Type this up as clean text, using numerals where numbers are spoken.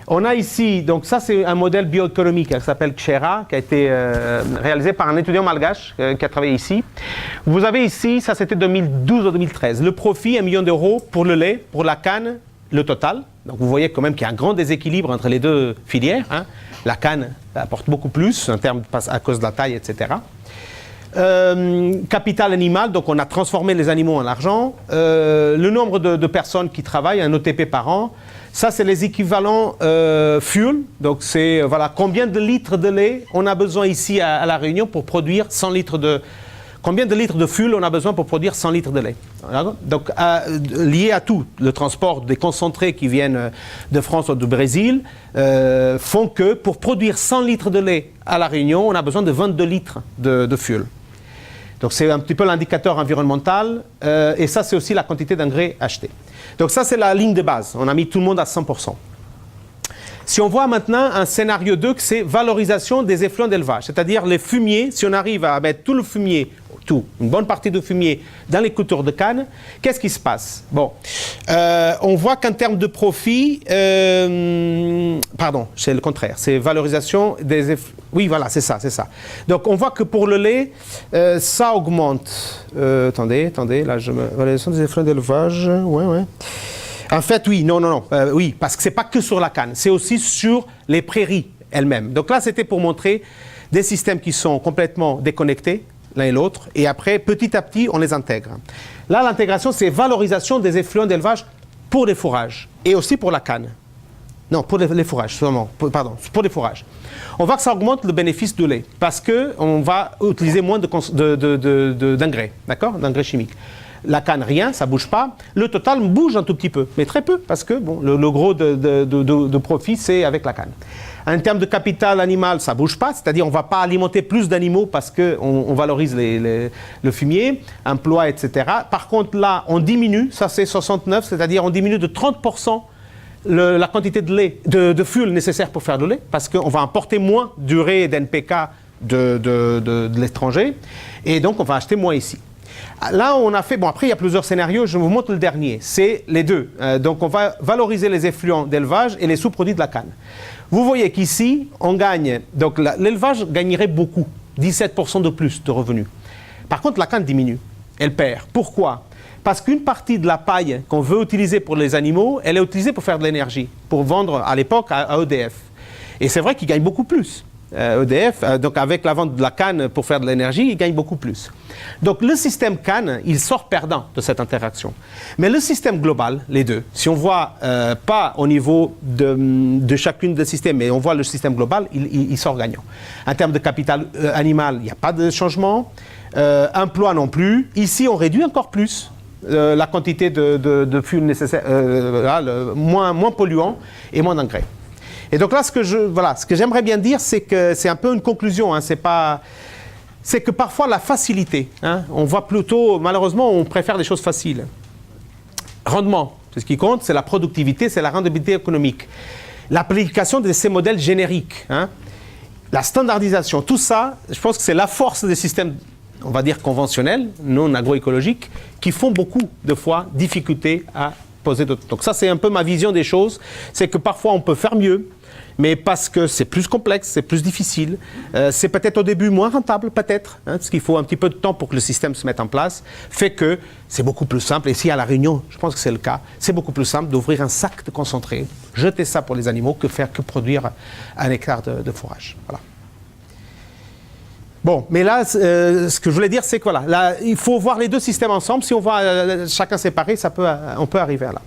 On a ici, donc ça c'est un modèle bioéconomique qui s'appelle Xera, qui a été réalisé par un étudiant malgache qui a travaillé ici. Vous avez ici, ça c'était 2012 ou 2013, le profit 1 million d'euros pour le lait, pour la canne, le total. Donc vous voyez quand même qu'il y a un grand déséquilibre entre les deux filières. Hein. La canne apporte beaucoup plus en termes, à cause de la taille, etc. Capital animal, donc on a transformé les animaux en argent. Le nombre de personnes qui travaillent, un OTP par an. Ça, c'est les équivalents fuel. Donc, c'est voilà, combien de litres de lait on a besoin ici à La Réunion pour produire 100 litres de... Combien de litres de fuel on a besoin pour produire 100 litres de lait. Donc, lié à tout, le transport des concentrés qui viennent de France ou du Brésil font que pour produire 100 litres de lait à La Réunion, on a besoin de 22 litres de fuel. Donc, c'est un petit peu l'indicateur environnemental et ça, c'est aussi la quantité d'engrais acheté. Donc ça, c'est la ligne de base. On a mis tout le monde à 100%. Si on voit maintenant un scénario 2, c'est valorisation des effluents d'élevage. C'est-à-dire les fumiers, si on arrive à mettre tout le fumier, une bonne partie du fumier dans les cultures de canne, qu'est-ce qui se passe? Bon, on voit qu'en termes de profit, pardon, c'est le contraire, c'est valorisation des effluents. Oui, voilà, c'est ça, c'est ça. Donc on voit que pour le lait, ça augmente. Attendez, là, valorisation des effluents d'élevage, ouais. En fait, oui, non, oui, parce que c'est pas que sur la canne, c'est aussi sur les prairies elles-mêmes. Donc là, c'était pour montrer des systèmes qui sont complètement déconnectés l'un et l'autre, et après, petit à petit, on les intègre. Là, l'intégration, c'est valorisation des effluents d'élevage pour les fourrages, et aussi pour la canne. Non, pour les fourrages, seulement, pour les fourrages. On voit que ça augmente le bénéfice du lait, parce qu'on va utiliser moins d'engrais, d'accord, d'engrais chimiques. La canne, rien, ça ne bouge pas. Le total bouge un tout petit peu, mais très peu, parce que bon, le gros de profit, c'est avec la canne. En termes de capital animal, ça ne bouge pas, c'est-à-dire on ne va pas alimenter plus d'animaux parce qu'on valorise le fumier, emploi, etc. Par contre, là, on diminue, ça c'est 69, c'est-à-dire on diminue de 30% la quantité de lait, de fuel nécessaire pour faire du lait, parce qu'on va importer moins d'urée et d'NPK de l'étranger, et donc on va acheter moins ici. Là, on a fait... Bon, après, il y a plusieurs scénarios. Je vous montre le dernier. C'est les deux. Donc, on va valoriser les effluents d'élevage et les sous-produits de la canne. Vous voyez qu'ici, on gagne... Donc, l'élevage gagnerait beaucoup. 17% de plus de revenus. Par contre, la canne diminue. Elle perd. Pourquoi? Parce qu'une partie de la paille qu'on veut utiliser pour les animaux, elle est utilisée pour faire de l'énergie, pour vendre à l'époque à EDF. Et c'est vrai qu'ils gagnent beaucoup plus. EDF, donc avec la vente de la canne pour faire de l'énergie, il gagne beaucoup plus. Donc le système canne, il sort perdant de cette interaction. Mais le système global, les deux, si on voit pas au niveau de chacune des systèmes, mais on voit le système global, il sort gagnant. En termes de capital animal, il n'y a pas de changement. Emploi non plus. Ici, on réduit encore plus la quantité de fuel nécessaire, moins polluant et moins d'engrais. Et donc là, ce que j'aimerais bien dire, c'est que c'est un peu une conclusion. Hein, c'est que parfois la facilité, hein, on voit plutôt, malheureusement, on préfère des choses faciles. Rendement, c'est ce qui compte, c'est la productivité, c'est la rentabilité économique. L'application de ces modèles génériques, hein, la standardisation, tout ça, je pense que c'est la force des systèmes, on va dire conventionnels, non agroécologiques, qui font beaucoup de fois difficulté à poser d'autres. Donc ça, c'est un peu ma vision des choses, c'est que parfois on peut faire mieux, mais parce que c'est plus complexe, c'est plus difficile, c'est peut-être au début moins rentable, peut-être, hein, parce qu'il faut un petit peu de temps pour que le système se mette en place, fait que c'est beaucoup plus simple, et ici à La Réunion, je pense que c'est le cas, c'est beaucoup plus simple d'ouvrir un sac de concentré, jeter ça pour les animaux, que produire un hectare de fourrage. Voilà. Bon, mais là, ce que je voulais dire, c'est que voilà, là, il faut voir les deux systèmes ensemble. Si on voit chacun séparé, on peut arriver à là.